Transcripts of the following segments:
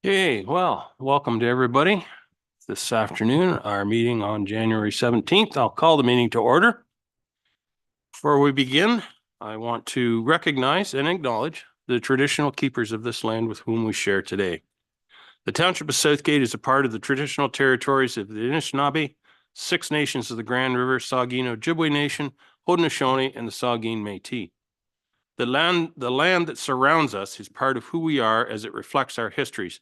Okay, well, welcome to everybody this afternoon, our meeting on January 17th. I'll call the meeting to order. Before we begin, I want to recognize and acknowledge the traditional keepers of this land with whom we share today. The Township of Southgate is a part of the traditional territories of the Anishinaabe, Six Nations of the Grand River, Saugeen Ojibwe Nation, Haudenosaunee, and the Saugeen Métis. The land that surrounds us is part of who we are as it reflects our histories.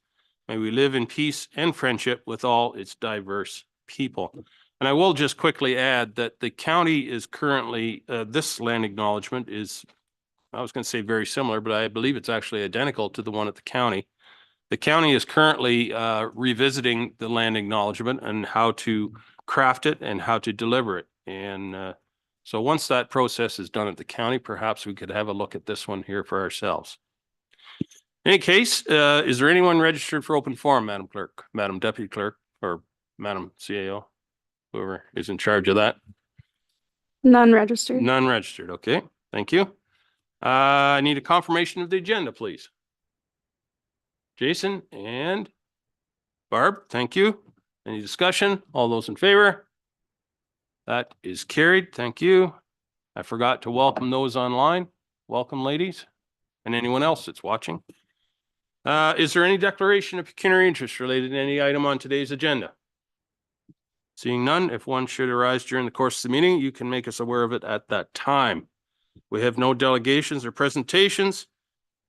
May we live in peace and friendship with all its diverse people. And I will just quickly add that the county is currently, this land acknowledgement is, I was going to say very similar, but I believe it's actually identical to the one at the county. The county is currently revisiting the land acknowledgement and how to craft it and how to deliver it. And so once that process is done at the county, perhaps we could have a look at this one here for ourselves. In any case, is there anyone registered for open forum, Madam Clerk, Madam Deputy Clerk, or Madam CAO, whoever is in charge of that? None registered. None registered. Okay, thank you. I need a confirmation of the agenda, please. Jason and Barb, thank you. Any discussion? All those in favor? That is carried. Thank you. I forgot to welcome those online. Welcome, ladies, and anyone else that's watching. Is there any declaration of pecuniary interest related to any item on today's agenda? Seeing none, if one should arise during the course of the meeting, you can make us aware of it at that time. We have no delegations or presentations.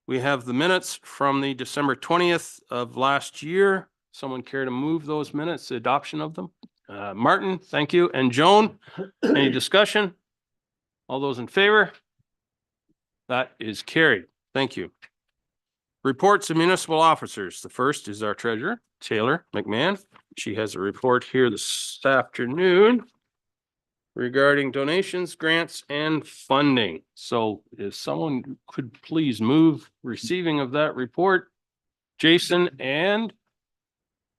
We have the minutes from the December 20th of last year. Someone care to move those minutes, the adoption of them? Martin, thank you. And Joan, any discussion? All those in favor? That is carried. Thank you. Reports of municipal officers. The first is our treasurer, Taylor McMahon. She has a report here this afternoon regarding donations, grants, and funding. So if someone could please move receiving of that report. Jason and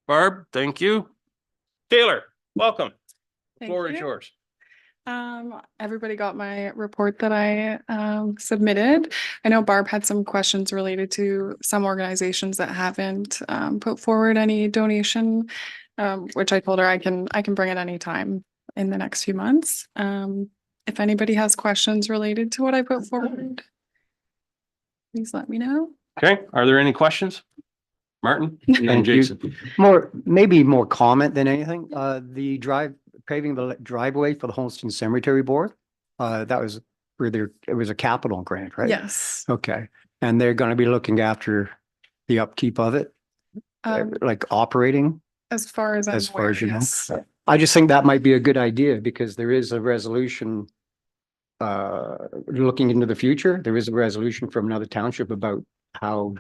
Barb, thank you. Taylor, welcome. The floor is yours. Everybody got my report that I submitted. I know Barb had some questions related to some organizations that haven't put forward any donation, which I told her I can bring at any time in the next few months. If anybody has questions related to what I put forward, please let me know. Okay, are there any questions? Martin and Jason. Maybe more comment than anything. Paving the driveway for the Holston Cemetery Board. That was where it was a capital grant, right? Yes. Okay. And they're going to be looking after the upkeep of it, like operating. As far as you know. I just think that might be a good idea because there is a resolution looking into the future. There is a resolution from another township about how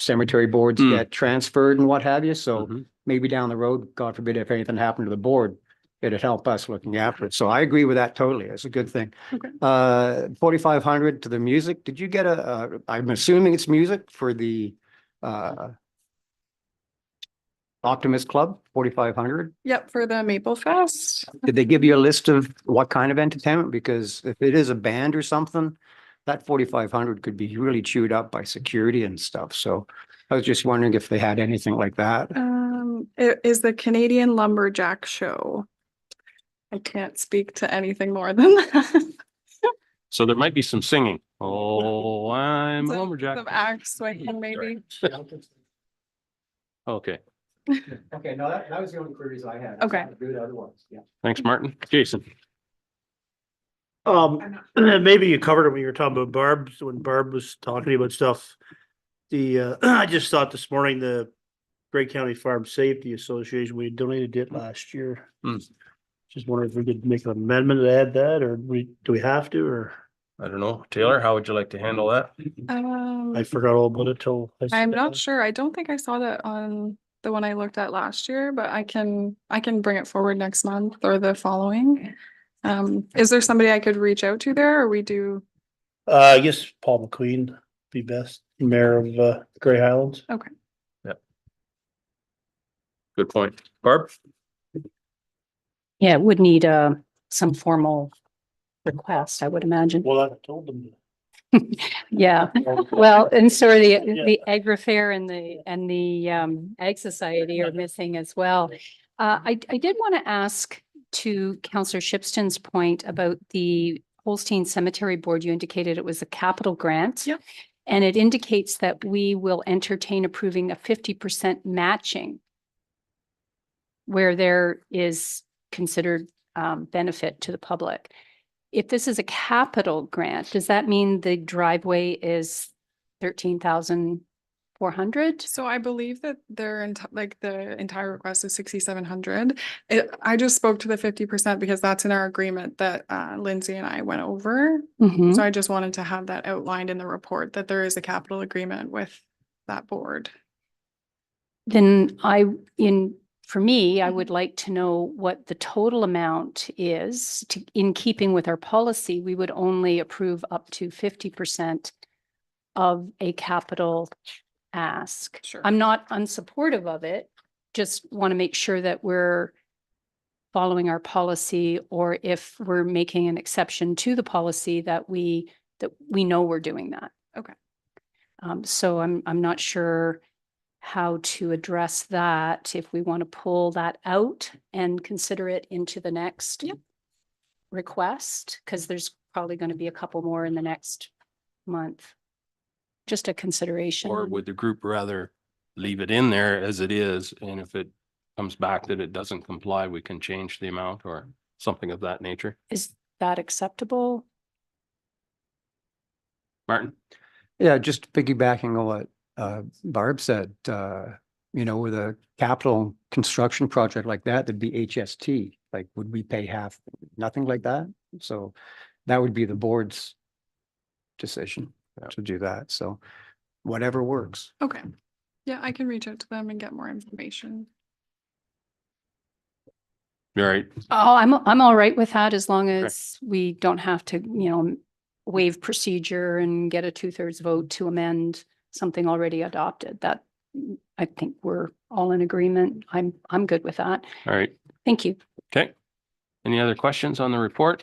cemetery boards get transferred and what have you. So maybe down the road, God forbid, if anything happened to the board, it'd help us looking after it. So I agree with that totally. It's a good thing. Okay. 4,500 to the music. Did you get I'm assuming it's music for the Optimist Club, 4,500? Yep, for the Maple Fest. Did they give you a list of what kind of entertainment? Because if it is a band or something, that 4,500 could be really chewed up by security and stuff. So I was just wondering if they had anything like that. It is the Canadian Lumberjack Show. I can't speak to anything more than that. So there might be some singing. Oh, I'm a lumberjack. Some axe swinging maybe. Okay. Okay, no, that was the only queries I had. Okay. Good otherwise, yeah. Thanks, Martin. Jason. Maybe you covered it when you were talking about Barb, when Barb was talking about stuff. I just thought this morning, the Grey County Farm Safety Association, we donated it last year. Just wondering if we could make an amendment to add that, or do we have to, or? I don't know. Taylor, how would you like to handle that? I forgot all about it till. I'm not sure. I don't think I saw that on the one I looked at last year, but I can bring it forward next month or the following. Is there somebody I could reach out to there, or we do? I guess Paul McQueen be best, mayor of Grey Highlands. Okay. Yep. Good point. Barb? Yeah, it would need some formal request, I would imagine. Well, I told them. Yeah, well, and sorry, Yeah. the agri fair and the Ag Society are missing as well. I did want to ask to Councillor Shipston's point about the Holstein Cemetery Board. You indicated it was a capital grant. Yep. And it indicates that we will entertain approving a 50% matching where there is considered benefit to the public. If this is a capital grant, does that mean the driveway is 13,400? So I believe that like the entire request is 6,700. I just spoke to the 50% because that's in our agreement that Lindsay and I went over. Mhm. So I just wanted to have that outlined in the report that there is a capital agreement with that board. Then for me, I would like to know what the total amount is in keeping with our policy. We would only approve up to 50% of a capital ask. Sure. I'm not unsupportive of it, just want to make sure that we're following our policy, or if we're making an exception to the policy that we know we're doing that. Okay. So I'm not sure how to address that, if we want to pull that out and consider it into the next Yep. request, because there's probably going to be a couple more in the next month. Just a consideration. Or would the group rather leave it in there as it is, and if it comes back that it doesn't comply, we can change the amount or something of that nature? Is that acceptable? Martin? Yeah, just piggybacking on what Barb said, with a capital construction project like that, there'd be HST. Like, would we pay half? Nothing like that. So that would be the board's decision to do that. So whatever works. Okay. Yeah, I can reach out to them and get more information. All right. Oh, I'm all right with that, as long as we don't have to, waive procedure and get a 2/3 vote to amend something already adopted. That, I think we're all in agreement. I'm good with that. All right. Thank you. Okay. Any other questions on the report?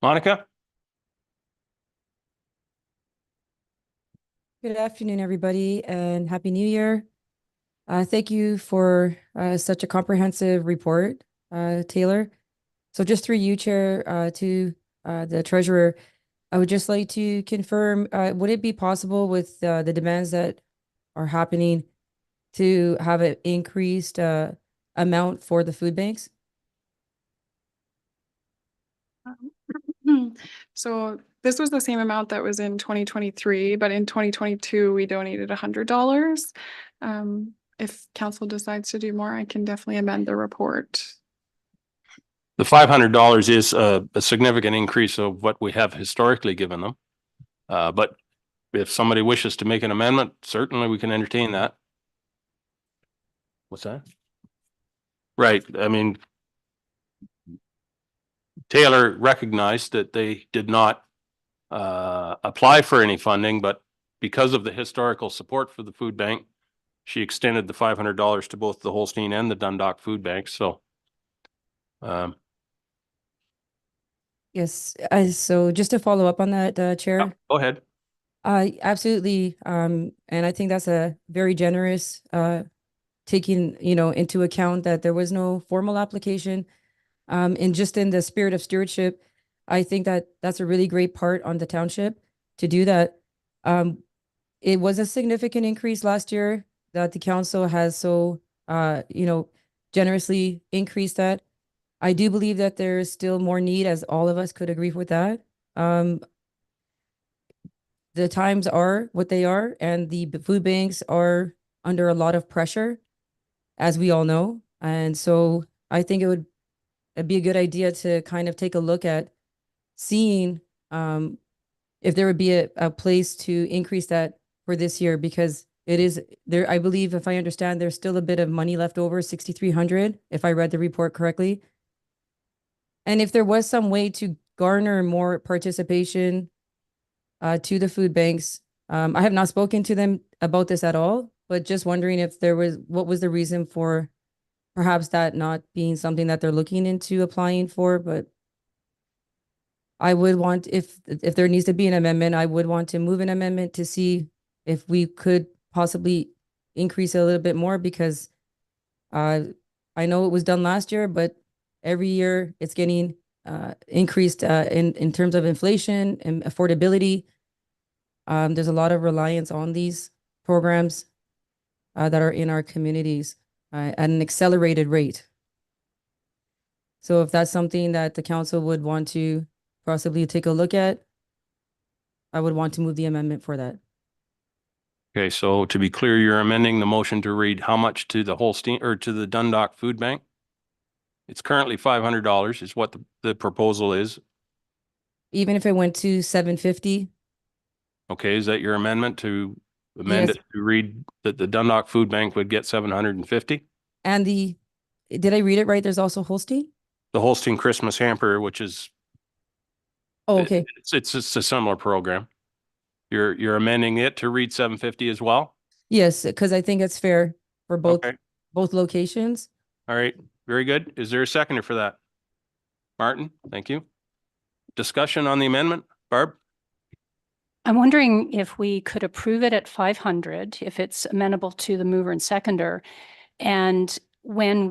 Monica? Good afternoon, everybody, and Happy New Year. Thank you for such a comprehensive report, Taylor. So just through you, Chair, to the Treasurer, I would just like to confirm, would it be possible with the demands that are happening to have an increased amount for the food banks? So this was the same amount that was in 2023, but in 2022, we donated $100. If council decides to do more, I can definitely amend the report. The $500 is a significant increase of what we have historically given them. But if somebody wishes to make an amendment, certainly we can entertain that. What's that? Right. I mean, Taylor recognized that they did not apply for any funding, but because of the historical support for the food bank, she extended the $500 to both the Holstein and the Dundalk food banks. So Yes, so just to follow up on that, Chair. go ahead. Absolutely. And I think that's a very generous, taking, into account that there was no formal application. And just in the spirit of stewardship, I think that that's a really great part on the township to do that. It was a significant increase last year that the council has so, generously increased that. I do believe that there is still more need, as all of us could agree with that. The times are what they are, and the food banks are under a lot of pressure, as we all know. And so I think it'd be a good idea to kind of take a look at seeing if there would be a place to increase that for this year, because it is there. I believe, if I understand, there's still a bit of money left over, 6,300, if I read the report correctly. And if there was some way to garner more participation to the food banks, I have not spoken to them about this at all, but just wondering if what was the reason for perhaps that not being something that they're looking into applying for, but. I would want, if there needs to be an amendment, I would want to move an amendment to see if we could possibly increase it a little bit more because I know it was done last year, but every year it's getting increased in terms of inflation and affordability. There's a lot of reliance on these programs that are in our communities at an accelerated rate. So if that's something that the council would want to possibly take a look at, I would want to move the amendment for that. Okay, so to be clear, you're amending the motion to read how much to the Holstein or to the Dundalk Food Bank? It's currently $500 is what the proposal is. Even if it went to 750, Okay, is that your amendment to amend Yes. it to read that the Dundalk Food Bank would get 750? and did I read it right? There's also Holstein? The Holstein Christmas Hamper, which is, Oh, okay. it's just a similar program. You're amending it to read 750 as well? Yes, because I think it's fair for Okay, both locations. all right, very good. Is there a seconder for that? Martin, thank you. Discussion on the amendment? Barb? I'm wondering if we could approve it at 500, if it's amenable to the mover and seconder. And when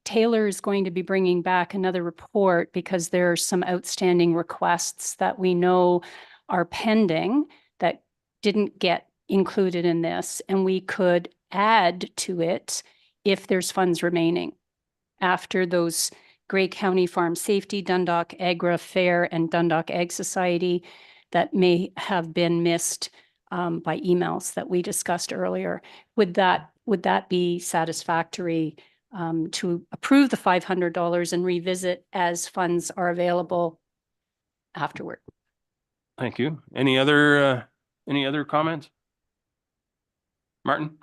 Taylor is going to be bringing back another report because there are some outstanding requests that we know are pending that didn't get included in this, and we could add to it if there's funds remaining after those Grey County Farm Safety, Dundalk Agra Fair, and Dundalk Ag Society that may have been missed by emails that we discussed earlier. Would that be satisfactory to approve the $500 and revisit as funds are available afterward? Thank you. Any other comments? Martin?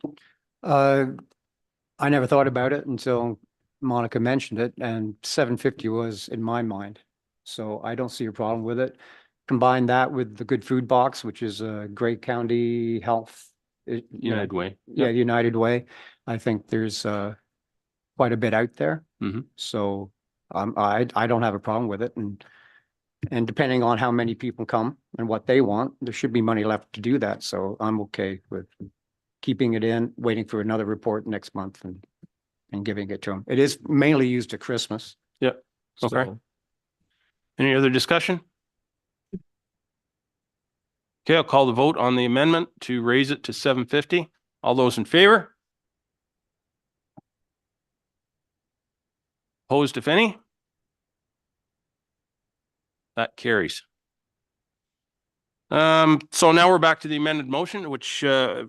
I never thought about it until Monica mentioned it, and 750 was in my mind. So I don't see a problem with it. Combine that with the Good Food Box, which is a Grey County Health. United Way. Yeah, United Way. I think there's quite a bit out there. Mhm. So I don't have a problem with it. And depending on how many people come and what they want, there should be money left to do that. So I'm okay with keeping it in, waiting for another report next month and giving it to them. It is mainly used at Christmas. Yep. Okay. So Any other discussion? Okay, I'll call the vote on the amendment to raise it to 750. All those in favor? Opposed, if any? That carries. So now we're back to the amended motion, which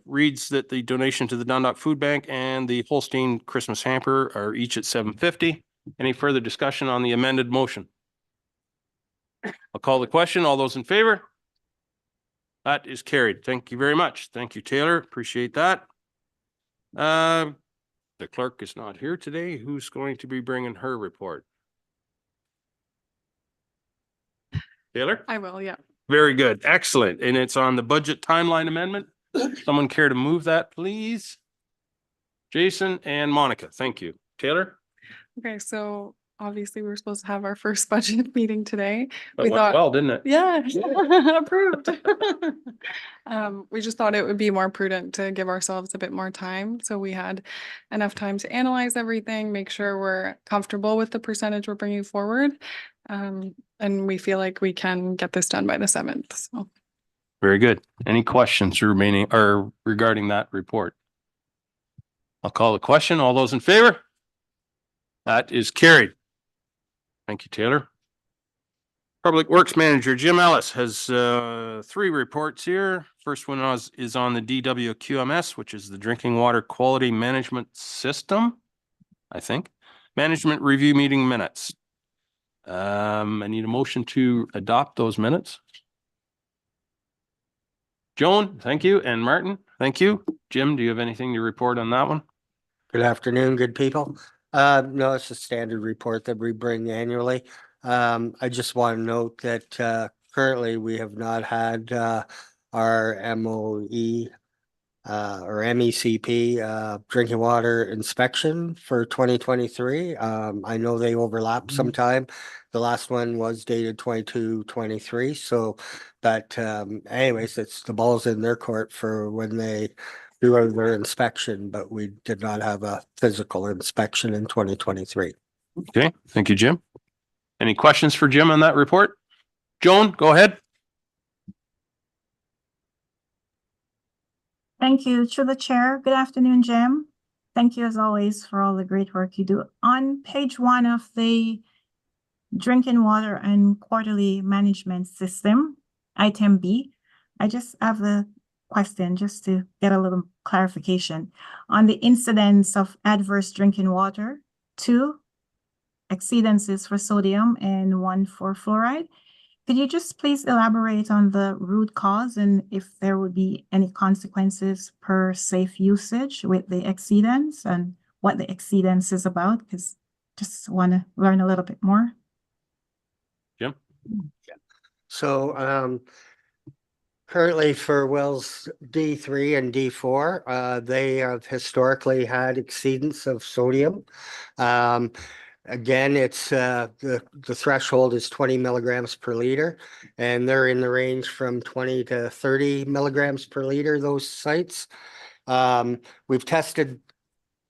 reads that the donation to the Dundalk Food Bank and the Holstein Christmas Hamper are each at 750. Any further discussion on the amended motion? I'll call the question. All those in favor? That is carried. Thank you very much. Thank you, Taylor. Appreciate that. The clerk is not here today. Who's going to be bringing her report? Taylor? I will, yeah. Very good. Excellent. And it's on the budget timeline amendment. Someone care to move that, please? Jason and Monica, thank you. Taylor? Okay, so obviously we were supposed to have our first budget meeting today. That We went thought, well, didn't it? yeah, approved. We just thought it would be more prudent to give ourselves a bit more time. So we had enough time to analyze everything, make sure we're comfortable with the percentage we're bringing forward. And we feel like we can get this done by the 7th. So Very good. Any questions remaining or regarding that report? I'll call the question. All those in favor? That is carried. Thank you, Taylor. Public Works Manager Jim Ellis has 3 reports here. First one is on the DWQMS, which is the Drinking Water Quality Management System, I think. Management Review Meeting Minutes. I need a motion to adopt those minutes. Joan, thank you. And Martin, thank you. Jim, do you have anything to report on that one? Good afternoon, good people. No, it's a standard report that we bring annually. I just want to note that currently we have not had our MOE or MECP, drinking water inspection for 2023. I know they overlap sometime. The last one was dated 22-23. So, but anyways, it's the ball's in their court for when they do their inspection, but we did not have a physical inspection in 2023. Okay, thank you, Jim. Any questions for Jim on that report? Joan, go ahead. Thank you. Through the chair. Good afternoon, Jim. Thank you as always for all the great work you do. On page 1 of the drinking water and quarterly management system, item B, I just have a question just to get a little clarification. On the incidence of adverse drinking water, 2 exceedances for sodium and 1 for fluoride. Could you just please elaborate on the root cause and if there would be any consequences per safe usage with the exceedance and what the exceedance is about? Because just want to learn a little bit more. Jim? So currently for wells D3 and D4, they have historically had exceedance of sodium. Again, it's the threshold is 20 milligrams per liter, and they're in the range from 20 to 30 milligrams per liter, those sites. We've tested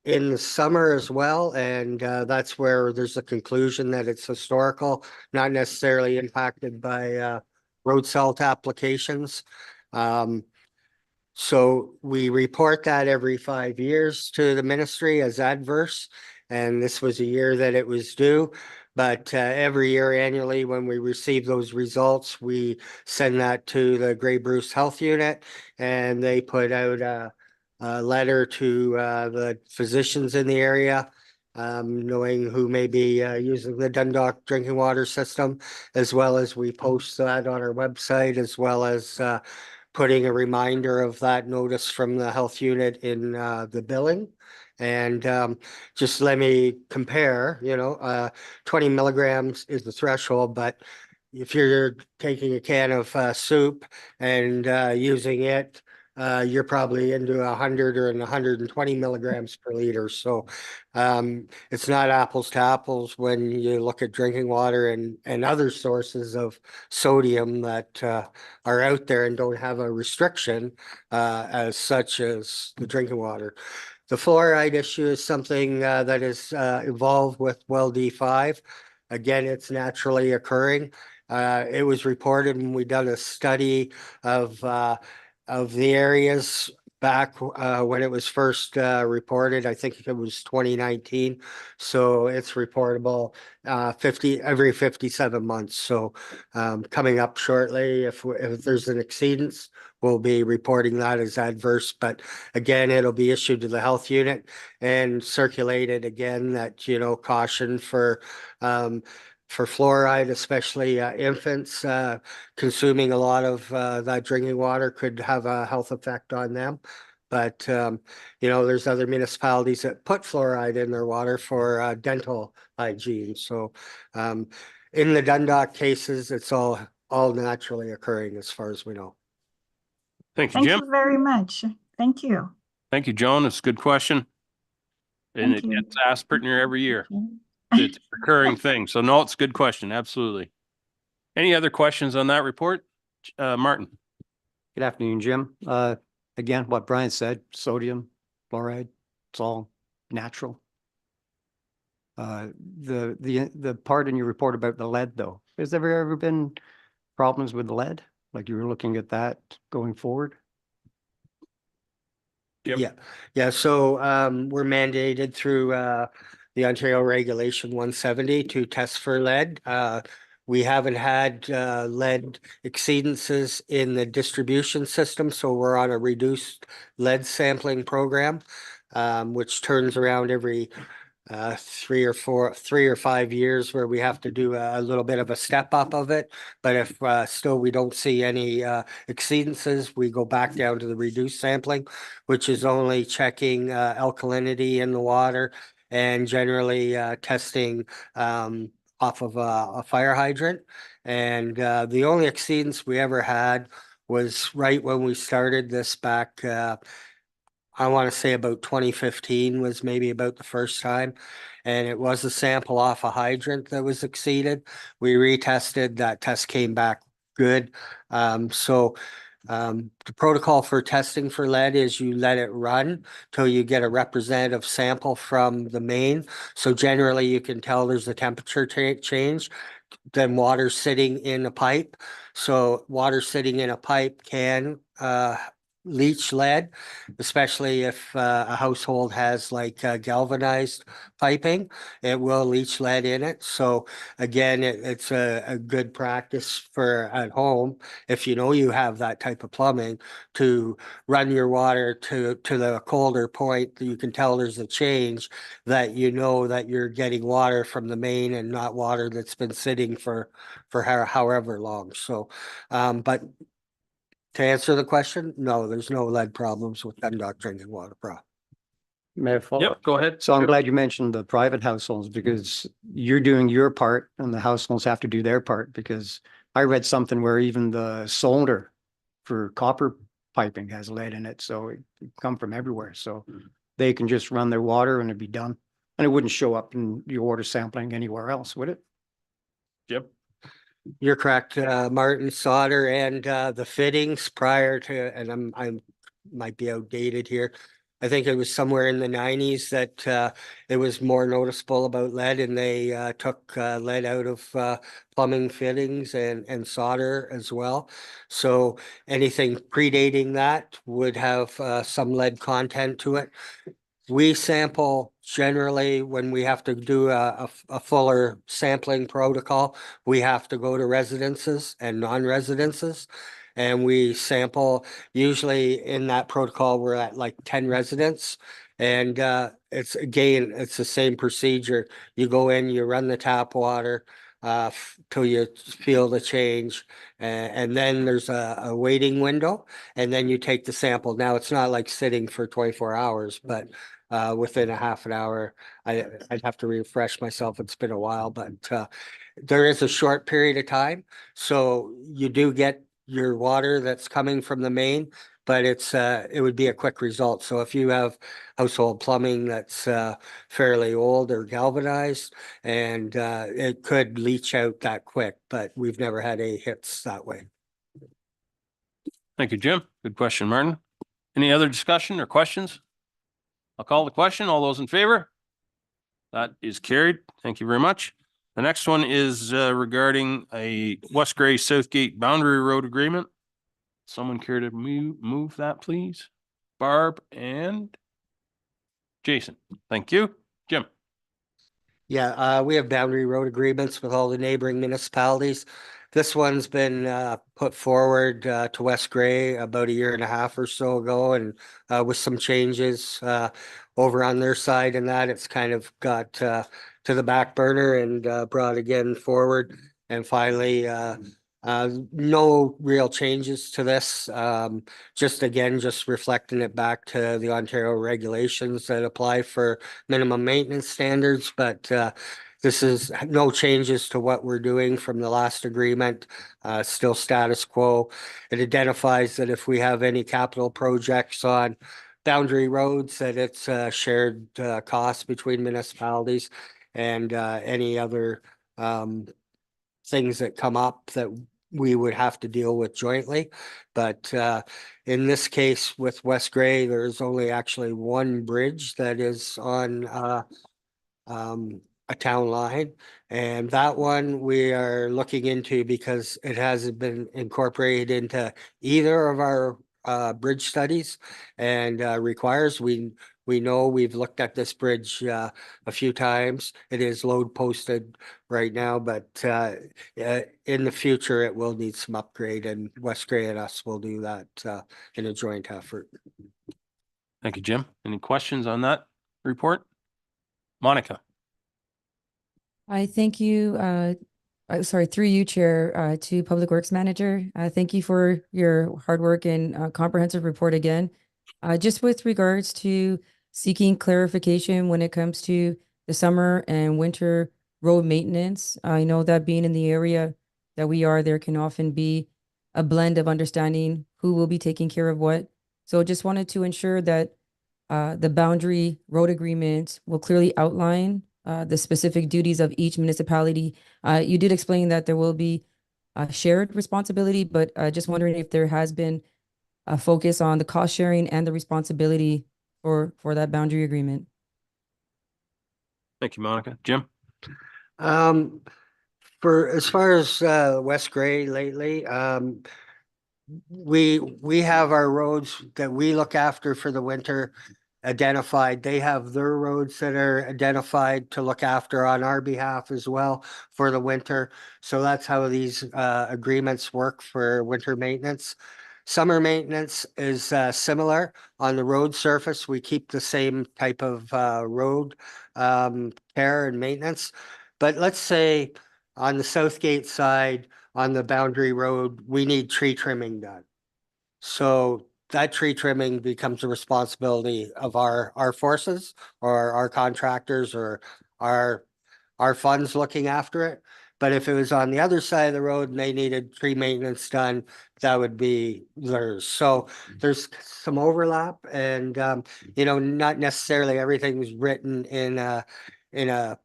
in the summer as well, and that's where there's a conclusion that it's historical, not necessarily impacted by road salt applications. So we report that every 5 years to the ministry as adverse, and this was a year that it was due. But every year annually, when we receive those results, we send that to the Grey Bruce Health Unit, and they put out a letter to the physicians in the area, knowing who may be using the Dundalk drinking water system, as well as we post that on our website, as well as putting a reminder of that notice from the health unit in the billing. And just let me compare, 20 milligrams is the threshold, but if you're taking a can of soup and using it, you're probably into 100 or 120 milligrams per liter. So it's not apples to apples when you look at drinking water and other sources of sodium that are out there and don't have a restriction as such as the drinking water. The fluoride issue is something that has evolved with well D5. Again, it's naturally occurring. It was reported when we done a study of the areas back when it was first reported. I think it was 2019. So it's reportable every 57 months. So coming up shortly, if there's an exceedance, we'll be reporting that as adverse. But again, it'll be issued to the health unit and circulated again that, caution for fluoride, especially infants consuming a lot of that drinking water could have a health effect on them. But, there's other municipalities that put fluoride in their water for dental hygiene. So in the Dundalk cases, it's all naturally occurring as far as we know. Thank you, Thank Jim. you very much. Thank you. Thank you, Joan. It's a good question. And Thank it you. gets asked pretty near every year. It's a recurring thing. So no, it's a good question. Absolutely. Any other questions on that report? Martin? Good afternoon, Jim. Again, what Brian said, sodium, fluoride, it's all natural. The part in your report about the lead though, has there ever been problems with the lead? Like you were looking at that going forward? Yep. Yeah. So we're mandated through the Ontario Regulation 170 to test for lead. We haven't had lead exceedances in the distribution system, so we're on a reduced lead sampling program, which turns around every 3 or 5 years, where we have to do a little bit of a step up of it. But if still we don't see any exceedances, we go back down to the reduced sampling, which is only checking alkalinity in the water and generally testing off of a fire hydrant. And the only exceedance we ever had was right when we started this back I want to say about 2015 was maybe about the first time. And it was a sample off a hydrant that was exceeded. We retested, that test came back good. The protocol for testing for lead is you let it run till you get a representative sample from the main. So generally you can tell there's a temperature change. Then water sitting in a pipe. So water sitting in a pipe can leach lead, especially if a household has like galvanized piping, it will leach lead in it. So again, it's a good practice for at home, if you know you have that type of plumbing, to run your water to the colder point that you can tell there's a change, that you know that you're getting water from the main and not water that's been sitting for however long. So, but to answer the question, no, there's no lead problems with Dundalk drinking water May I follow up? Yep, go ahead. So I'm glad you mentioned the private households because you're doing your part and the households have to do their part, because I read something where even the solder for copper piping has lead in it, so it come from everywhere. So they can just run their water and it'd be done. And it wouldn't show up in your water sampling anywhere else, would it? Yep. You're correct, Martin. Solder and the fittings prior to, and I'm might be outdated here. I think it was somewhere in the 90s that it was more noticeable about lead, and they took lead out of plumbing fittings and solder as well. So anything predating that would have some lead content to it. We sample generally when we have to do a fuller sampling protocol, we have to go to residences and non-residences. And we sample, usually in that protocol, we're at like 10 residents. And it's again, it's the same procedure. You go in, you run the tap water till you feel the change. And then there's a waiting window, and then you take the sample. Now, it's not like sitting for 24 hours, but within a half an hour, I'd have to refresh myself. It's been a while, but there is a short period of time. So you do get your water that's coming from the main, but it would be a quick result. So if you have household plumbing that's fairly old or galvanized, and it could leach out that quick, but we've never had any hits that way. Thank you, Jim. Good question, Martin. Any other discussion or questions? I'll call the question. All those in favor? That is carried. Thank you very much. The next one is regarding a West Gray Southgate Boundary Road Agreement. Someone care to move that, please? Barb and Jason. Thank you. Jim. Yeah, we have boundary road agreements with all the neighboring municipalities. This one's been put forward to West Gray about a year and a half or so ago, and with some changes over on their side, and that it's kind of got to the back burner and brought again forward. And finally, no real changes to this. Just reflecting it back to the Ontario regulations that apply for minimum maintenance standards, but this is no changes to what we're doing from the last agreement, still status quo. It identifies that if we have any capital projects on boundary roads, that it's shared costs between municipalities, and any other things that come up that we would have to deal with jointly. But in this case with West Gray, there's only actually one bridge that is on a town line. And that one we are looking into because it hasn't been incorporated into either of our bridge studies, and requires, we know, we've looked at this bridge a few times. It is load posted right now, but in the future, it will need some upgrade, and West Gray and us will do that in a joint effort. Thank you, Jim. Any questions on that report? Monica. I thank you, sorry, through you, Chair, to Public Works Manager. Thank you for your hard work and comprehensive report again. Just with regards to seeking clarification when it comes to the summer and winter road maintenance, I know that being in the area that we are, there can often be a blend of understanding who will be taking care of what. So just wanted to ensure that The boundary road agreement will clearly outline the specific duties of each municipality. You did explain that there will be a shared responsibility, but just wondering if there has been a focus on the cost sharing and the responsibility for that boundary agreement. Thank you, Monica. Jim? For as far as West Gray lately, we have our roads that we look after for the winter identified. They have their roads that are identified to look after on our behalf as well for the winter. So that's how these agreements work for winter maintenance. Summer maintenance is similar on the road surface. We keep the same type of road care and maintenance. But let's say on the Southgate side, on the boundary road, we need tree trimming done. So that tree trimming becomes a responsibility of our forces or our contractors or our funds looking after it. But if it was on the other side of the road and they needed tree maintenance done, that would be theirs. So there's some overlap and, you know, not necessarily everything's written in a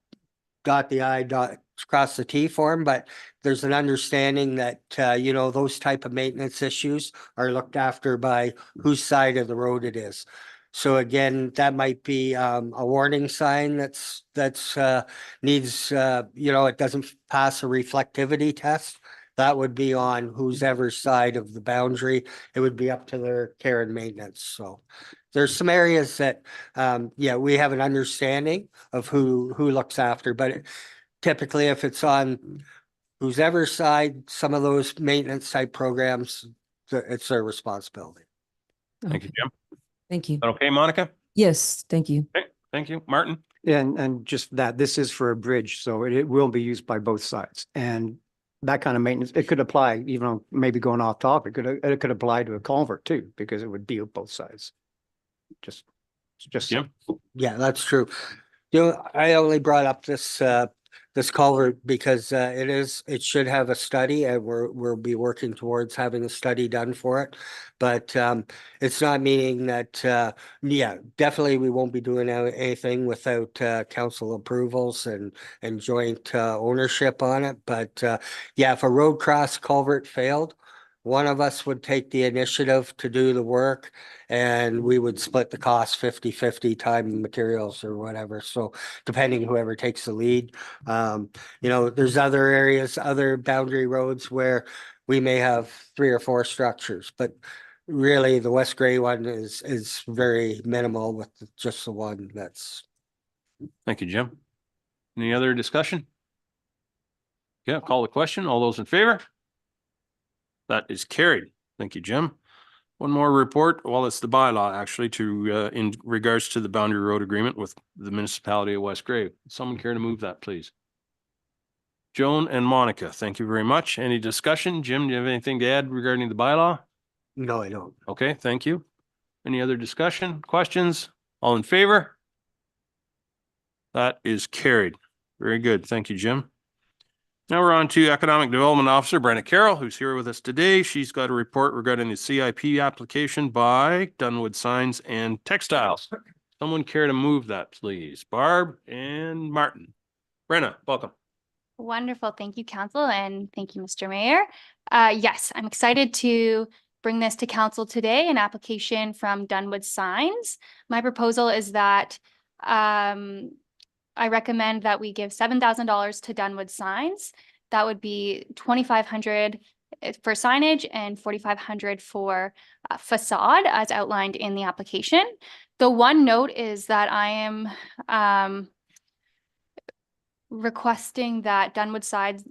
dot the I, dot cross the T form, but there's an understanding that, you know, those type of maintenance issues are looked after by whose side of the road it is. So again, that might be a warning sign that's needs, you know, it doesn't pass a reflectivity test. That would be on who's ever side of the boundary. It would be up to their care and maintenance. So there's some areas that, yeah, we have an understanding of who looks after, but typically if it's on who's ever side, some of those maintenance type programs, it's their responsibility. Thank you, Jim. Thank you. Okay, Monica? Yes, thank you. Okay, thank you. Martin? And just that this is for a bridge, so it will be used by both sides. And that kind of maintenance, it could apply, even on maybe going off topic, it could apply to a culvert too, because it would deal both sides. Just Jim? Yeah, that's true. You know, I only brought up this this culvert because it should have a study and we'll be working towards having a study done for it. But it's not meaning that yeah, definitely we won't be doing anything without council approvals and joint ownership on it. But yeah, if a road cross culvert failed, one of us would take the initiative to do the work and we would split the cost 50-50 time and materials or whatever. So depending whoever takes the lead, you know, there's other areas, other boundary roads where we may have 3 or 4 structures, but really the West Gray one is very minimal with just the one that's. Thank you, Jim. Any other discussion? Yeah, call the question. All those in favor? That is carried. Thank you, Jim. One more report. Well, it's the bylaw actually to in regards to the boundary road agreement with the municipality of West Gray. Someone care to move that, please? Joan and Monica, thank you very much. Any discussion? Jim, do you have anything to add regarding the bylaw? No, I don't. Okay, thank you. Any other discussion, questions? All in favor? That is carried. Very good. Thank you, Jim. Now we're on to Economic Development Officer Brenna Carroll, who's here with us today. She's got a report regarding the CIP application by Dunwood Signs and Textiles. Someone care to move that, please? Barb and Martin. Brenna, welcome. Wonderful. Thank you, Council, and thank you, Mr. Mayor. Yes, I'm excited to bring this to Council today, an application from Dunwood Signs. My proposal is that I recommend that we give $7,000 to Dunwood Signs. That would be $2,500 for signage and $4,500 for facade as outlined in the application. The one note is that I am requesting that Dunwood Signs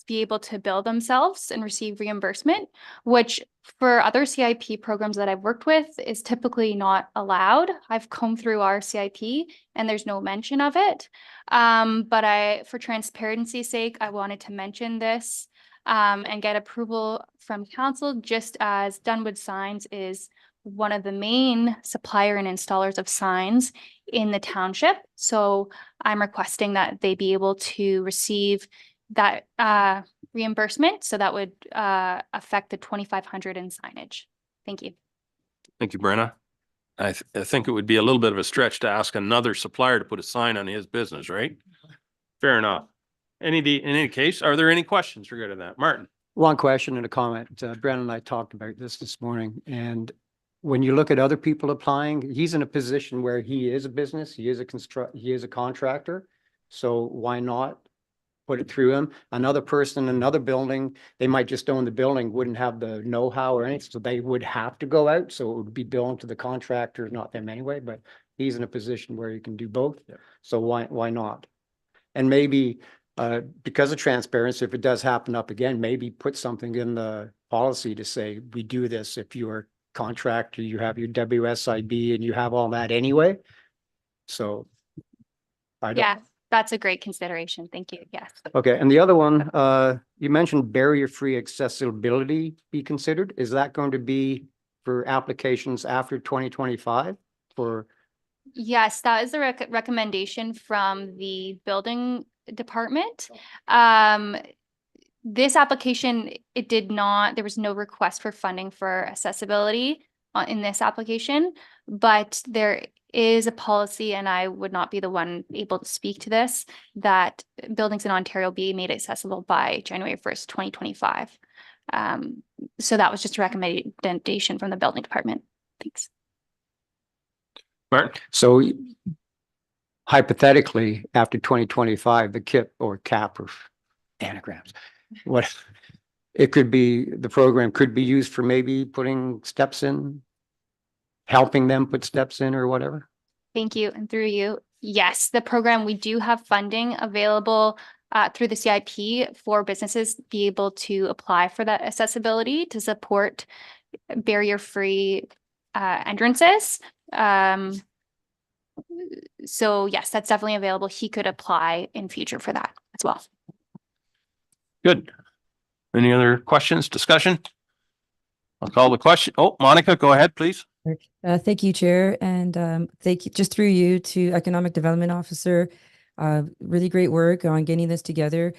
be able to bill themselves and receive reimbursement, which for other CIP programs that I've worked with is typically not allowed. I've combed through our CIP and there's no mention of it. But for transparency's sake, I wanted to mention this and get approval from council, just as Dunwood Signs is one of the main supplier and installers of signs in the township. So I'm requesting that they be able to receive that reimbursement. So that would affect the $2,500 in signage. Thank you. Thank you, Brenna. I think it would be a little bit of a stretch to ask another supplier to put a sign on his business, right? Fair enough. In any case, are there any questions regarding that? Martin? One question and a comment. Brandon and I talked about this morning, and when you look at other people applying, he's in a position where he is a business, he is a contractor. So why not put it through him? Another person, another building, they might just own the building, wouldn't have the know-how or anything, so they would have to go out. So it would be billed to the contractor, not them anyway, but he's in a position where he can do both. Yeah. So why not? And maybe because of transparency, if it does happen up again, maybe put something in the policy to say, we do this if you're a contractor, you have your WSIB and you have all that anyway. So. I don't. Yeah, that's a great consideration. Thank you. Yes. Okay, and the other one, you mentioned barrier-free accessibility be considered. Is that going to be for applications after 2025 for? Yes, that is the recommendation from the building department. This application, there was no request for funding for accessibility in this application, but there is a policy, and I would not be the one able to speak to this, that buildings in Ontario be made accessible by January 1st, 2025. So that was just a recommendation from the building department. Thanks. Martin? So hypothetically, after 2025, the KIP or CAP or anagrams, what it could be, the program could be used for maybe putting steps in, helping them put steps in or whatever. Thank you. And through you, yes, the program, we do have funding available through the CIP for businesses be able to apply for that accessibility to support barrier-free entrances. So yes, that's definitely available. He could apply in future for that as well. Good. Any other questions, discussion? I'll call the question. Oh, Monica, go ahead, please. Thank you, Chair, and thank you, just through you, to Economic Development Officer. Really great work on getting this together.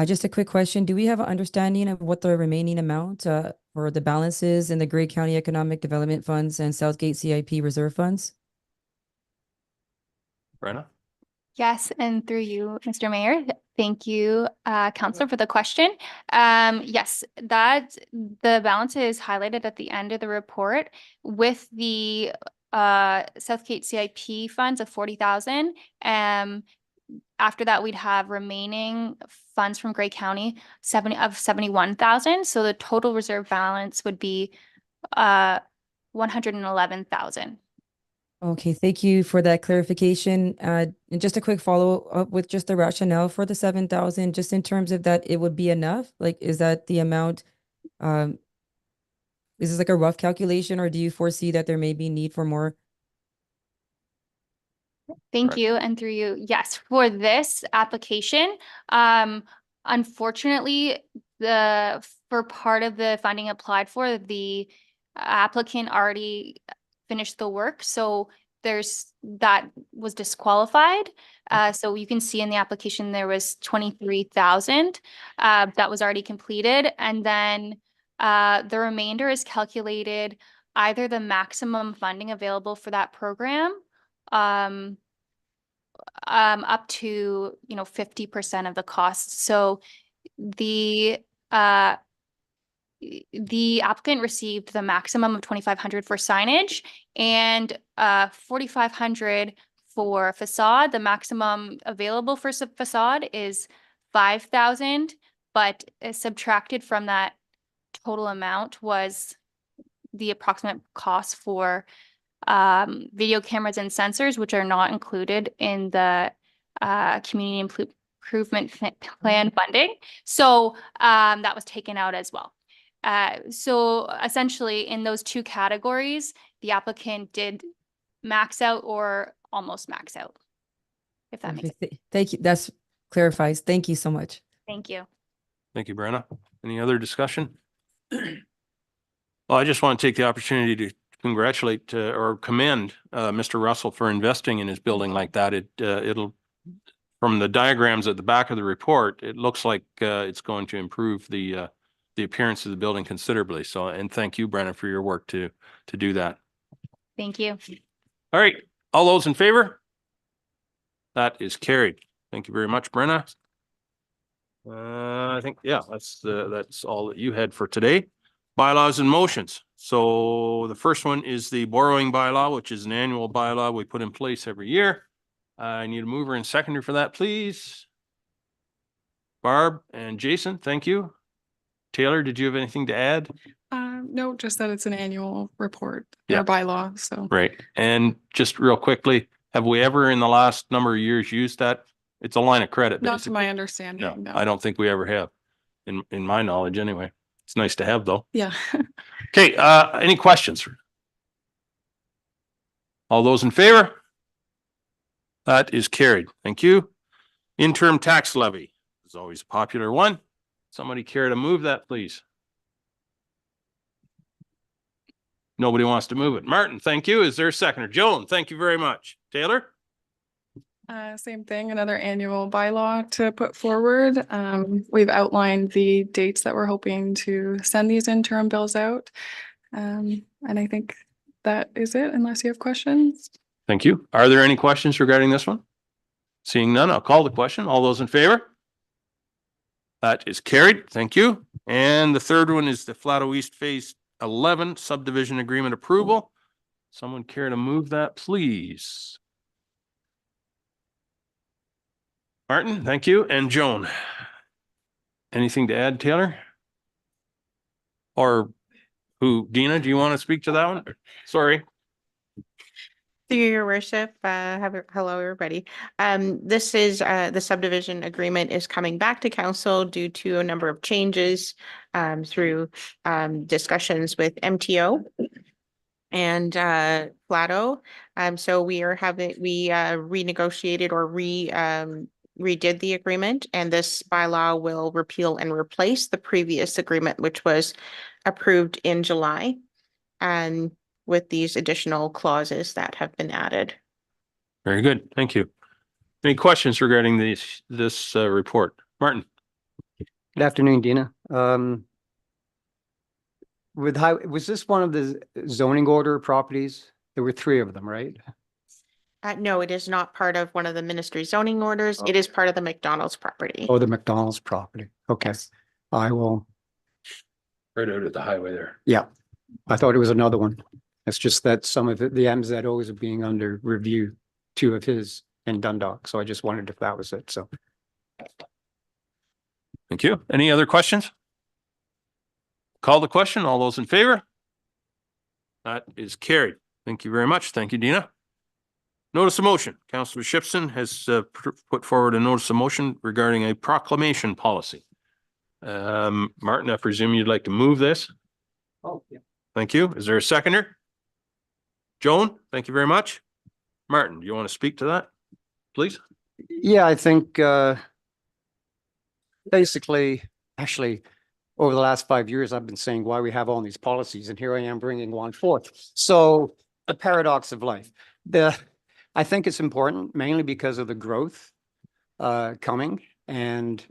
Just a quick question. Do we have an understanding of what the remaining amount for the balances in the Grey County Economic Development Funds and Southgate CIP reserve funds? Brenna? Yes, and through you, Mr. Mayor, thank you, Councillor, for the question. Yes, that the balance is highlighted at the end of the report with the Southgate CIP funds of 40,000. After that, we'd have remaining funds from Grey County 71,000. So the total reserve balance would be 111,000. Okay, thank you for that clarification. And just a quick follow up with just the rationale for the 7,000, just in terms of that it would be enough. Like, is that the amount? Is this like a rough calculation, or do you foresee that there may be need for more? Thank you. And through you, yes, for this application, unfortunately, for part of the funding applied for, the applicant already finished the work. So that was disqualified. So you can see in the application, there was 23,000 that was already completed. And then the remainder is calculated either the maximum funding available for that program, up to 50% of the cost. So the applicant received the maximum of 2,500 for signage and 4,500 for facade. The maximum available for facade is 5,000, but subtracted from that total amount was the approximate cost for video cameras and sensors, which are not included in the community improvement plan funding. So that was taken out as well. So essentially in those two categories, the applicant did max out or almost max out, if that makes sense. Thank you. That's clarifies. Thank you so much. Thank you. Thank you, Brenna. Any other discussion? Well, I just want to take the opportunity to congratulate or commend Mr. Russell for investing in his building like that. It'll, from the diagrams at the back of the report, it looks like it's going to improve the appearance of the building considerably. So, and thank you, Brenna, for your work to do that. Thank you. All right, all those in favor? That is carried. Thank you very much, Brenna. I think, yeah, that's all that you had for today. Bylaws and motions. So the first one is the borrowing bylaw, which is an annual bylaw we put in place every year. I need a mover and seconder for that, please. Barb and Jason, thank you. Taylor, did you have anything to add? No, just that it's an annual report Yeah. or bylaw, so. Right. And just real quickly, have we ever in the last number of years used that? It's a line of credit, Not to basically. my understanding, No, no. I don't think we ever have. In my knowledge, anyway. It's nice to have, though. Yeah. Okay, any questions? All those in favor? That is carried. Thank you. Interim tax levy is always a popular one. Somebody care to move that, please? Nobody wants to move it. Martin, thank you. Is there a seconder? Joan, thank you very much. Taylor? Same thing, another annual bylaw to put forward. We've outlined the dates that we're hoping to send these interim bills out. And I think that is it, unless you have questions. Thank you. Are there any questions regarding this one? Seeing none, I'll call the question. All those in favor? That is carried. Thank you. And the third one is the Flato East Phase 11 subdivision agreement approval. Someone care to move that, please? Martin, thank you. And Joan. Anything to add, Taylor? Or who? Dina, do you want to speak to that one? Sorry. Through your worship, hello, everybody. This is, the subdivision agreement is coming back to council due to a number of changes through discussions with MTO and Flato. So we renegotiated or redid the agreement, and this bylaw will repeal and replace the previous agreement, which was approved in July. And with these additional clauses that have been added. Very good. Thank you. Any questions regarding this report? Martin? Good afternoon, Dina. Was this one of the zoning order properties? There were 3 of them, right? No, it is not part of one of the ministry zoning orders. It is part of the McDonald's property. Oh, the McDonald's property. Okay. Yes. I will. Right out at the highway there. Yeah, I thought it was another one. It's just that some of the MZOs are being under review, 2 of his in Dundalk. So I just wondered if that was it. So. Thank you. Any other questions? Call the question. All those in favor? That is carried. Thank you very much. Thank you, Dina. Notice of motion. Councillor Shipson has put forward a notice of motion regarding a proclamation policy. Martin, I presume you'd like to move this? Oh, yeah. Thank you. Is there a seconder? Joan, thank you very much. Martin, do you want to speak to that, please? Yeah, I think basically, actually, over the last 5 years, I've been saying why we have all these policies, and here I am bringing one forth. So the paradox of life. I think it's important mainly because of the growth coming, and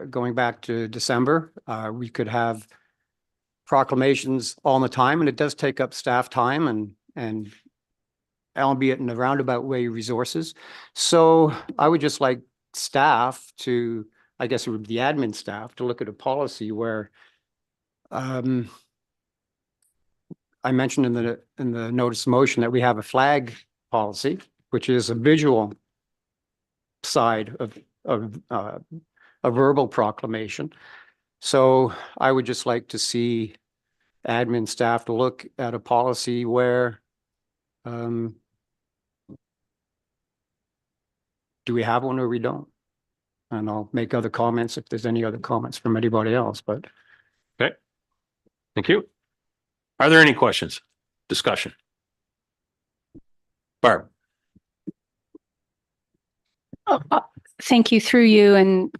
going back to December, we could have proclamations all the time, and it does take up staff time and albeit in a roundabout way, resources. So I would just like staff to, I guess it would be the admin staff, to look at a policy where I mentioned in the notice of motion that we have a flag policy, which is a visual side of a verbal proclamation. So I would just like to see admin staff to look at a policy where do we have one or we don't? And I'll make other comments if there's any other comments from anybody else, but. Okay. Thank you. Are there any questions? Discussion? Barb? Thank you through you and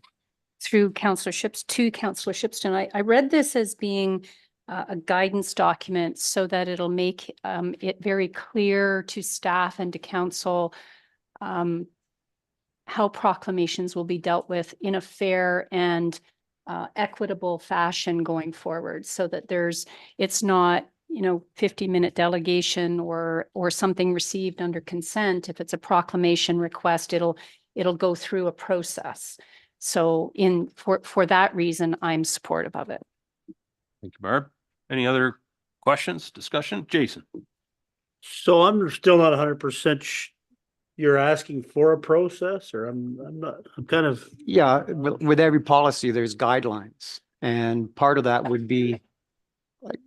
through Councillor Shipston. I read this as being a guidance document so that it'll make it very clear to staff and to council how proclamations will be dealt with in a fair and equitable fashion going forward, so that it's not 50-minute delegation or something received under consent, if it's a proclamation request, it'll go through a process. So for that reason, I'm supportive of it. Thank you, Barb. Any other questions, discussion? Jason? So I'm still not 100% you're asking for a process, or I'm not, I'm kind of, Yeah, with every policy, there's guidelines. And part of that would be like,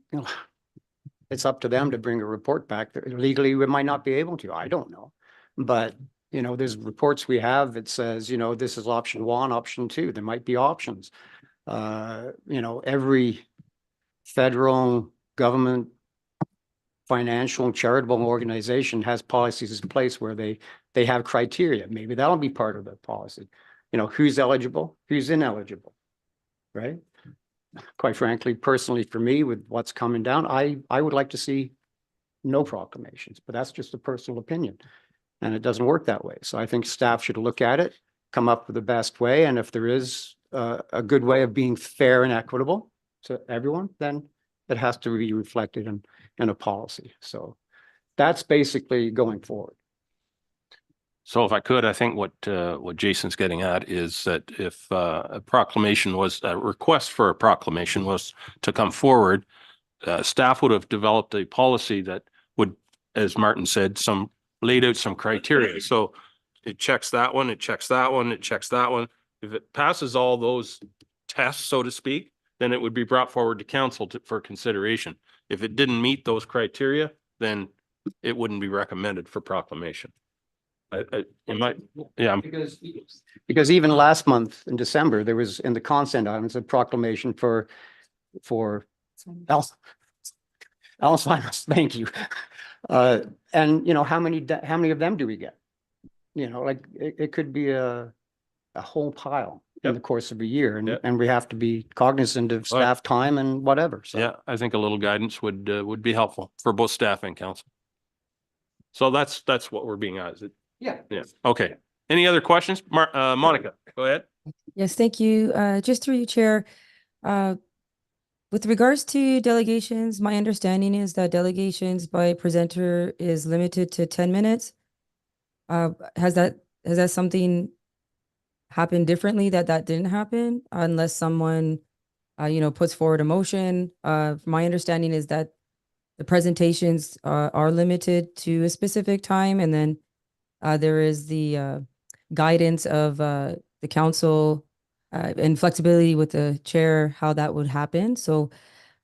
it's up to them to bring a report back. Legally, we might not be able to. I don't know. But, there's reports we have that says, this is option 1, option 2. There might be options. Every federal government financial and charitable organization has policies in place where they have criteria. Maybe that'll be part of the policy. Who's eligible, who's ineligible, right? Quite frankly, personally, for me, with what's coming down, I would like to see no proclamations, but that's just a personal opinion. And it doesn't work that way. So I think staff should look at it, come up with the best way. And if there is a good way of being fair and equitable to everyone, then it has to be reflected in a policy. So that's basically going forward. So if I could, I think what Jason's getting at is that if a request for a proclamation was to come forward, staff would have developed a policy that would, as Martin said, laid out some criteria. So it checks that one, it checks that one, it checks that one. If it passes all those tests, so to speak, then it would be brought forward to council for consideration. If it didn't meet those criteria, then it wouldn't be recommended for proclamation. Because even last month in December, there was in the consent items a proclamation for Alzheimer's. Thank you. And how many of them do we get? It could be a whole pile in the course of a year, and we have to be cognizant of staff time and whatever. So yeah, I think a little guidance would be helpful for both staff and council. So that's what we're being asked. yeah. Yeah. Okay. Any other questions? Monica, go ahead. Yes, thank you. Just through you, Chair. With regards to delegations, my understanding is that delegations by presenter is limited to 10 minutes. Has that something happened differently that didn't happen unless someone, puts forward a motion? My understanding is that the presentations are limited to a specific time, and then there is the guidance of the council and flexibility with the chair, how that would happen. So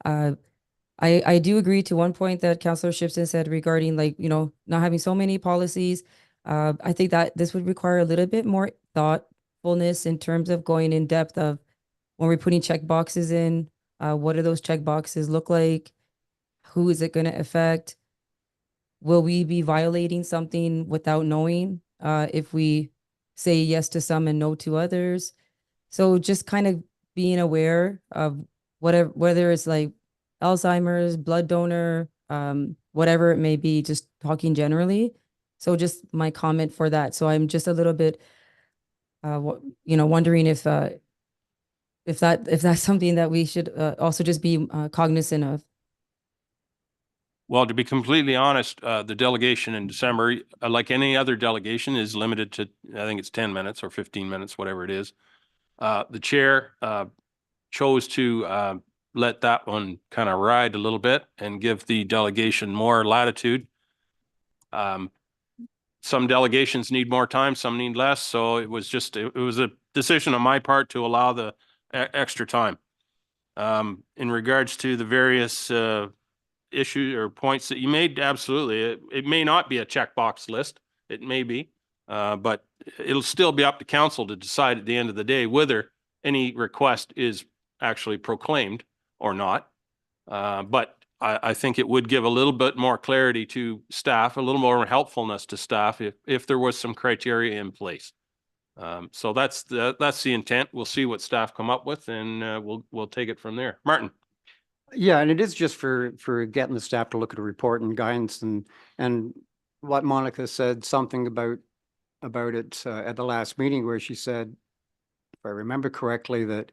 I do agree to one point that Councillor Shipson said regarding not having so many policies. I think that this would require a little bit more thoughtfulness in terms of going in depth of when we're putting check boxes in, what do those check boxes look like? Who is it going to affect? Will we be violating something without knowing if we say yes to some and no to others? So just kind of being aware of whether it's like Alzheimer's, blood donor, whatever it may be, just talking generally. So just my comment for that. So I'm just a little bit, wondering if that's something that we should also just be cognizant of. Well, to be completely honest, the delegation in December, like any other delegation, is limited to, I think it's 10 minutes or 15 minutes, whatever it is. The chair chose to let that one kind of ride a little bit and give the delegation more latitude. Some delegations need more time, some need less. So it was a decision on my part to allow the extra time. In regards to the various issues or points that you made, absolutely. It may not be a checkbox list. It may be, but it'll still be up to council to decide at the end of the day whether any request is actually proclaimed or not. But I think it would give a little bit more clarity to staff, a little more helpfulness to staff if there was some criteria in place. So that's the intent. We'll see what staff come up with, and we'll take it from there. Martin. Yeah, and it is just for getting the staff to look at a report and guidance, and what Monica said something about it at the last meeting, where she said, if I remember correctly, that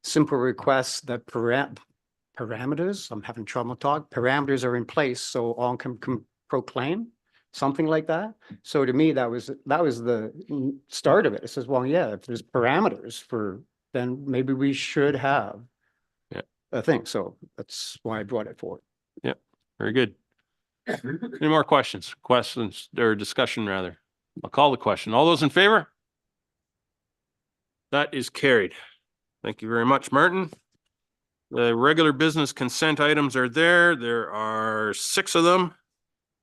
simple requests that parameters, I'm having trouble talk, parameters are in place, so all can proclaim, something like that. So to me, that was the start of it. It says, well, yeah, if there's parameters for, then maybe we should have Yeah. a thing. So that's why I brought it forward. Very good. Any more questions or discussion rather? I'll call the question. All those in favor? That is carried. Thank you very much, Martin. The regular business consent items are there. There are 6 of them.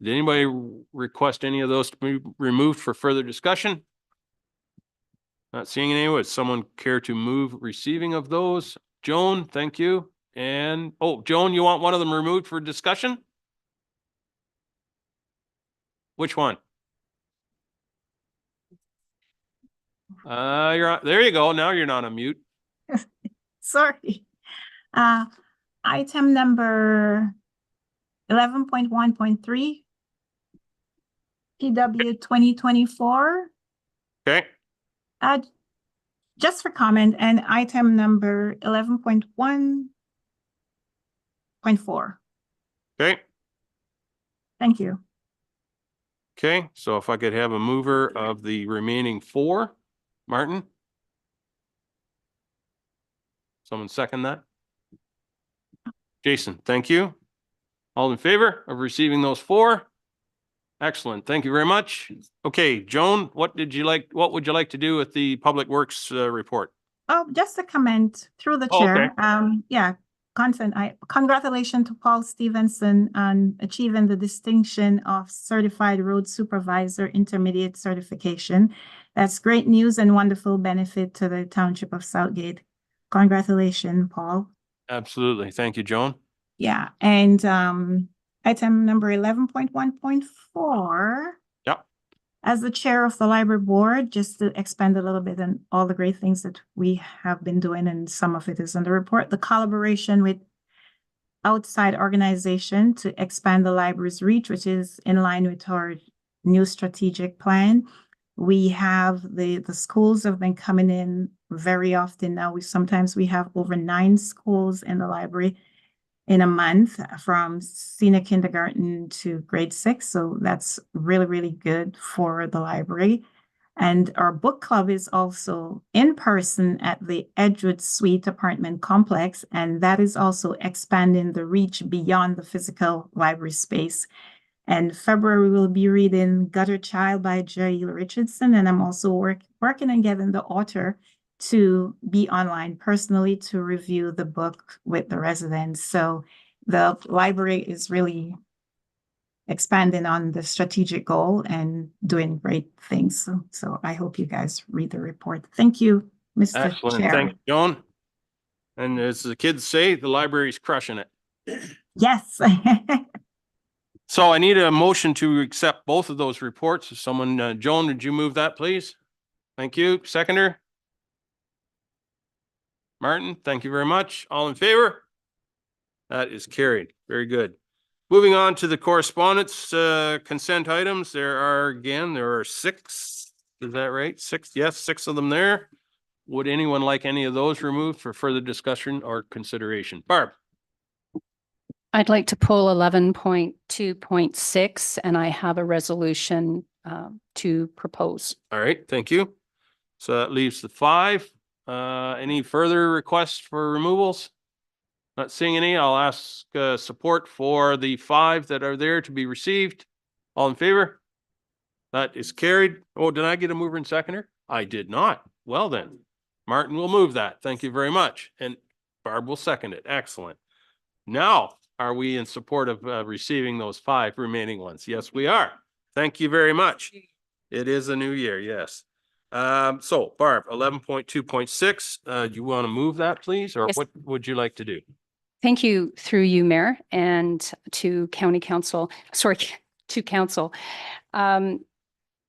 Did anybody request any of those to be removed for further discussion? Not seeing any. Would someone care to move receiving of those? Joan, thank you. And, oh, Joan, you want one of them removed for discussion? Which one? There you go. Now you're not on mute. Sorry. Item number 11.1.3. PW 2024. Okay, Just for comment, and item number 11.1.4. okay, Thank you. okay. So if I could have a mover of the remaining 4, Martin? Someone second that? Jason, thank you. All in favor of receiving those 4? Excellent. Thank you very much. Okay, Joan, what would you like to do with the Public Works report? Oh, just a comment through the Oh, chair. okay. Congratulations to Paul Stevenson on achieving the distinction of Certified Road Supervisor Intermediate certification. That's great news and wonderful benefit to the Township of Southgate. Congratulations, Paul. Absolutely. Thank you, Joan. Yeah, and item number 11.1.4. Yep. As the chair of the library board, just to expand a little bit on all the great things that we have been doing, and some of it is in the report, the collaboration with outside organization to expand the library's reach, which is in line with our new strategic plan. We have the schools have been coming in very often now. Sometimes we have over 9 schools in the library in a month, from senior kindergarten to grade 6. So that's really, really good for the library. And our book club is also in person at the Edgewood Suite apartment complex. And that is also expanding the reach beyond the physical library space. And February, we'll be reading Gutter Child by Jerry Richardson. And I'm also working on getting the author to be online personally to review the book with the residents. So the library is really expanding on the strategic goal and doing great things. So I hope you guys read the report. Thank you, Mr. Excellent. Chair. Thank you, Joan. And as the kids say, the library's crushing it. Yes. So I need a motion to accept both of those reports. If someone, Joan, would you move that, please? Thank you. Seconder? Martin, thank you very much. All in favor? That is carried. Very good. Moving on to the correspondence, consent items. There are 6. Is that right? 6? Yes, 6 of them there. Would anyone like any of those removed for further discussion or consideration? Barb? I'd like to pull 11.2.6, and I have a resolution to propose. All right, thank you. So that leaves the 5. Any further requests for removals? Not seeing any. I'll ask support for the 5 that are there to be received. All in favor? That is carried. Oh, did I get a mover and seconder? I did not. Well then, Martin will move that. Thank you very much. And Barb will second it. Excellent. Now, are we in support of receiving those 5 remaining ones? Yes, we are. Thank you very much. It is a new year. Yes. So Barb, 11.2.6, do you want to move that, please? Or Yes. what would you like to do? Thank you through you, Mayor, and to County Council, to Council. The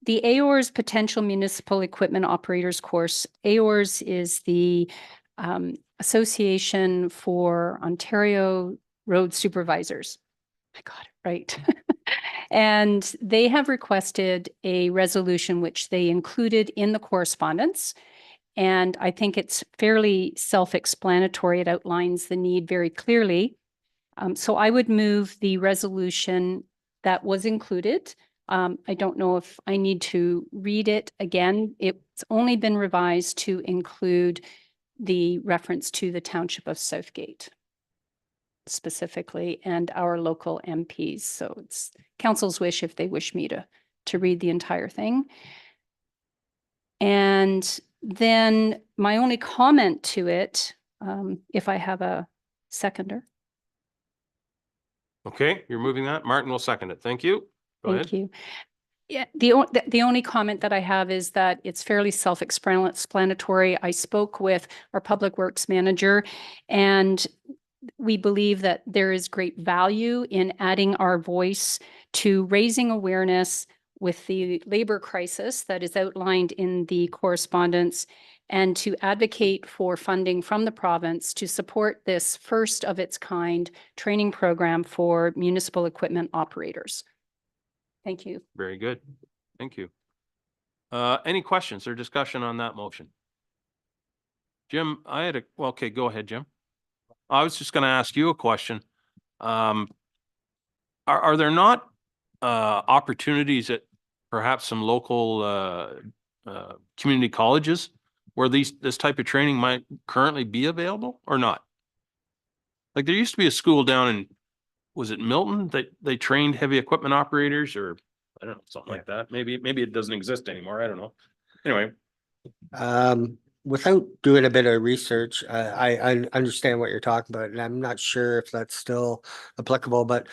AORS Potential Municipal Equipment Operators Course. AORS is the Association for Ontario Road Supervisors. I got it right. And they have requested a resolution which they included in the correspondence. And I think it's fairly self-explanatory. It outlines the need very clearly. So I would move the resolution that was included. I don't know if I need to read it again. It's only been revised to include the reference to the Township of Southgate specifically and our local MPs. So it's council's wish if they wish me to read the entire thing. And then my only comment to it, if I have a seconder. Okay, you're moving that. Martin will second it. Thank you. Go ahead. Thank you. Yeah, the only comment that I have is that it's fairly self-explanatory. I spoke with our Public Works manager, and we believe that there is great value in adding our voice to raising awareness with the labor crisis that is outlined in the correspondence, and to advocate for funding from the province to support this first of its kind training program for municipal equipment operators. Thank you. Very good. Thank you. Any questions or discussion on that motion? Jim, well, okay, go ahead, Jim. I was just gonna ask you a question. Are there not opportunities at perhaps some local community colleges where this type of training might currently be available or not? Like there used to be a school down in, was it Milton, that they trained heavy equipment operators, or I don't know, something like that. Maybe it doesn't exist anymore. I don't know. Anyway. Without doing a bit of research, I understand what you're talking about, and I'm not sure if that's still applicable, but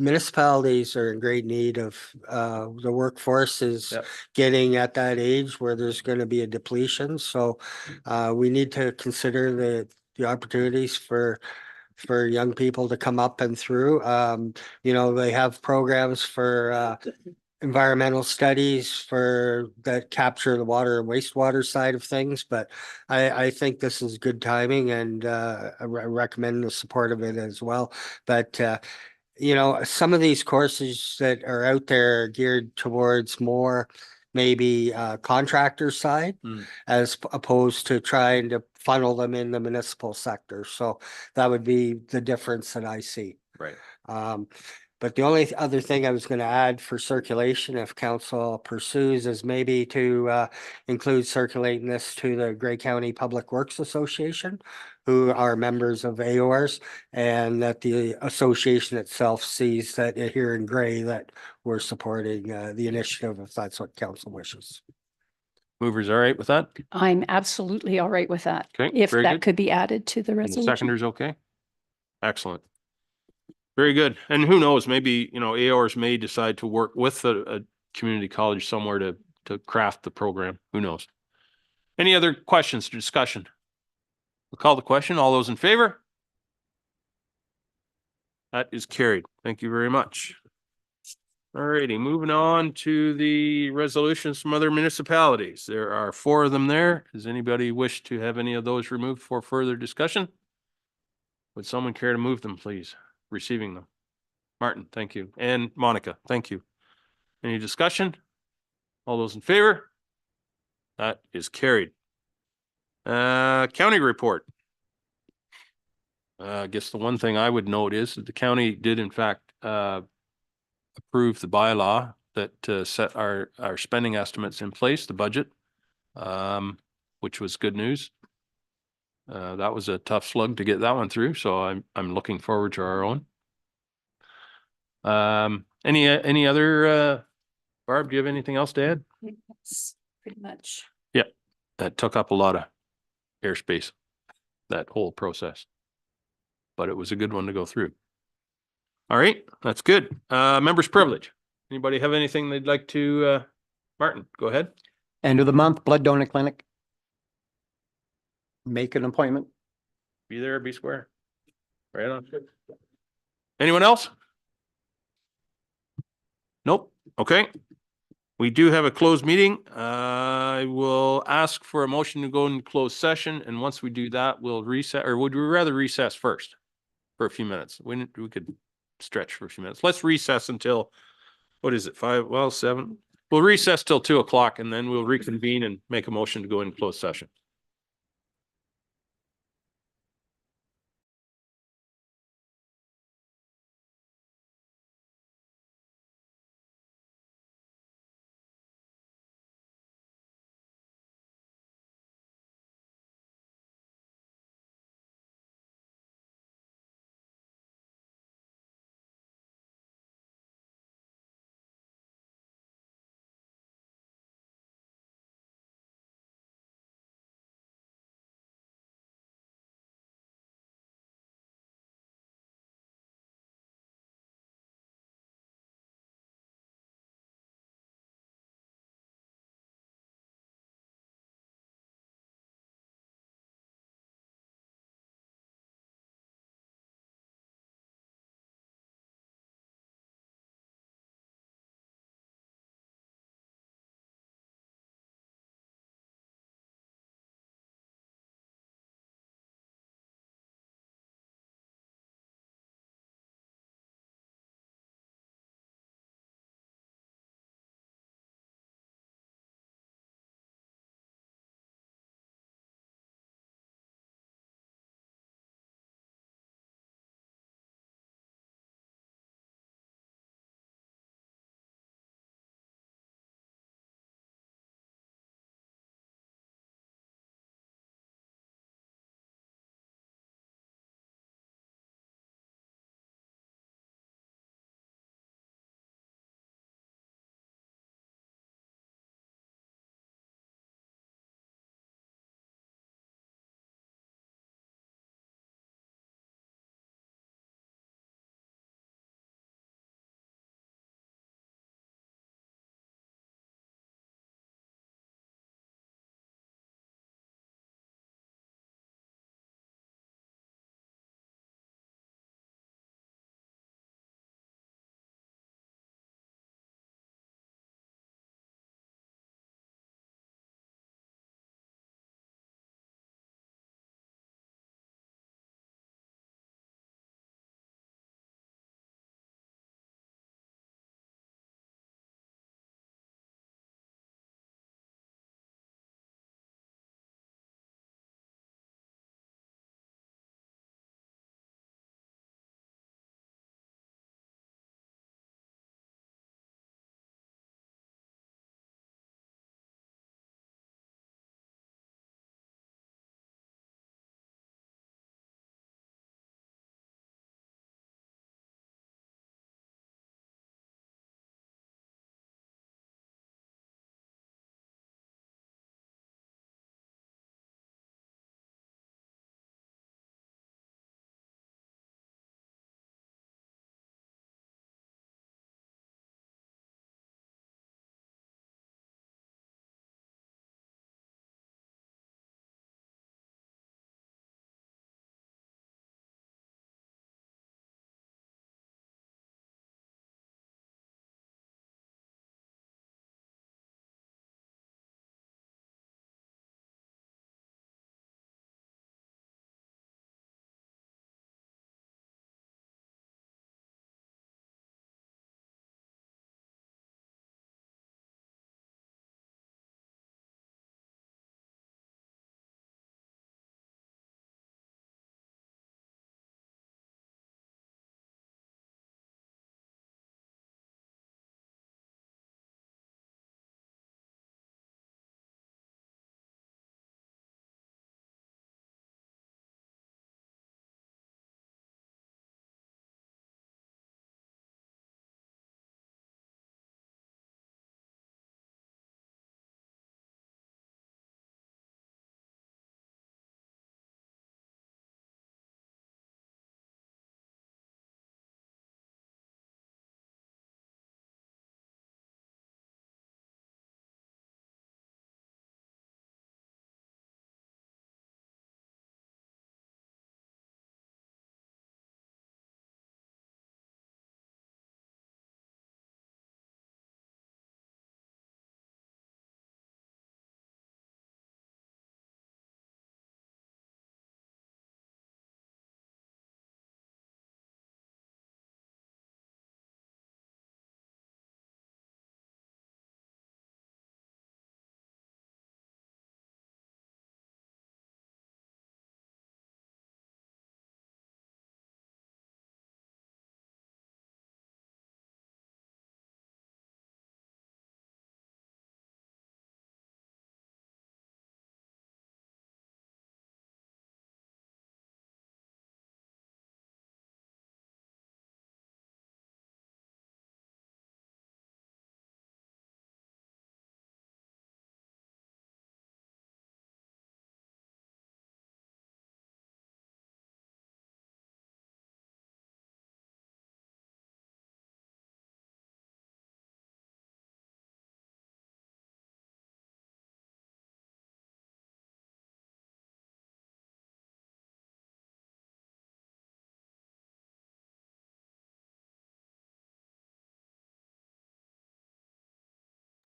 municipalities are in great need of the workforce is Yep. getting at that age where there's going to be a depletion. So we need to consider the opportunities for young people to come up and through. You know, they have programs for environmental studies that capture the water and wastewater side of things, but I think this is good timing, and I recommend the support of it as well. But you know, some of these courses that are out there are geared towards more maybe contractor side as opposed to trying to funnel them in the municipal sector. So that would be the difference that I see. Right. But the only other thing I was going to add for circulation, if council pursues, is maybe to include circulating this to the Grey County Public Works Association, who are members of AORs, and that the association itself sees that here in Grey that we're supporting the initiative, if that's what council wishes. Movers all right with that? I'm absolutely all right with that. Okay, If very that good. could be added to the And the resolution. seconder's okay? Excellent. Very good. And who knows, maybe, you know, AORs may decide to work with a community college somewhere to craft the program. Who knows? Any other questions or discussion? We'll call the question. All those in favor? That is carried. Thank you very much. All righty, moving on to the resolutions from other municipalities. There are 4 of them there. Does anybody wish to have any of those removed for further discussion? Would someone care to move them, please? Receiving them. Martin, thank you. And Monica, thank you. Any discussion? All those in favor? That is carried. County report. I guess the one thing I would note is that the county did in fact approve the bylaw that set our spending estimates in place, the budget, which was good news. That was a tough slug to get that one through, so I'm looking forward to our own. Any other Barb, do you have anything else to add? That's pretty much. Yeah, that took up a lot of airspace, that whole process. But it was a good one to go through. All right, that's good. Members' privilege. Anybody have anything they'd like to, Martin, go ahead. End of the month, blood donor clinic. Make an appointment. Be there, be square. Right on. Anyone else? Nope. Okay. We do have a closed meeting. I will ask for a motion to go into closed session, and once we do that, we'll reset, or would we rather recess first for a few minutes? We could stretch for a few minutes. Let's recess until, what is it, 5, well, 7, We'll recess till 2 o'clock and then we'll reconvene and make a motion to go in closed session.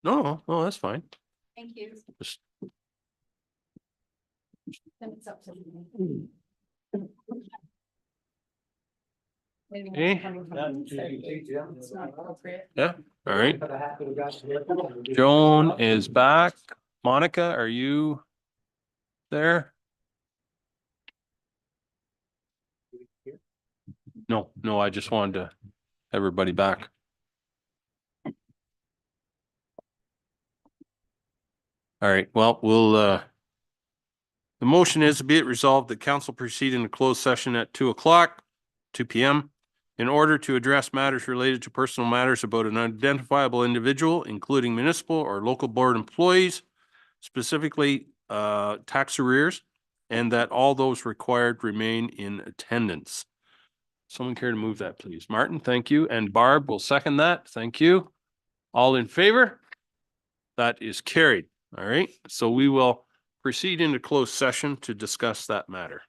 No, that's fine. Thank you. Just Then it's up to me. Okay. It's not appropriate. Yeah, all right. Joan is back. Monica, are you there? No, I just wanted to everybody back. All right, well, the motion is to be it resolved that council proceed in a closed session at 2 p.m. in order to address matters related to personal matters about an identifiable individual, including municipal or local board employees, specifically tax arrears, and that all those required remain in attendance. Someone care to move that, please? Martin, thank you. And Barb will second that. Thank you. All in favor? That is carried. All right, so we will proceed into closed session to discuss that matter.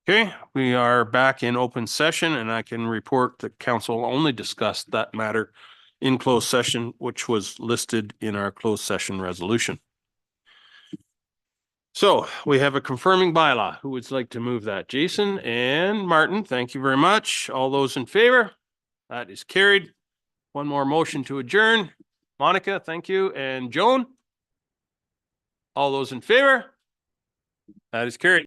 Okay, we are back in open session and I can report that council only discussed that matter in closed session, which was listed in our closed session resolution. So we have a confirming bylaw. Who would like to move that? Jason and Martin, thank you very much. All those in favor? That is carried. One more motion to adjourn. Monica, thank you. And Joan? All those in favor? That is carried.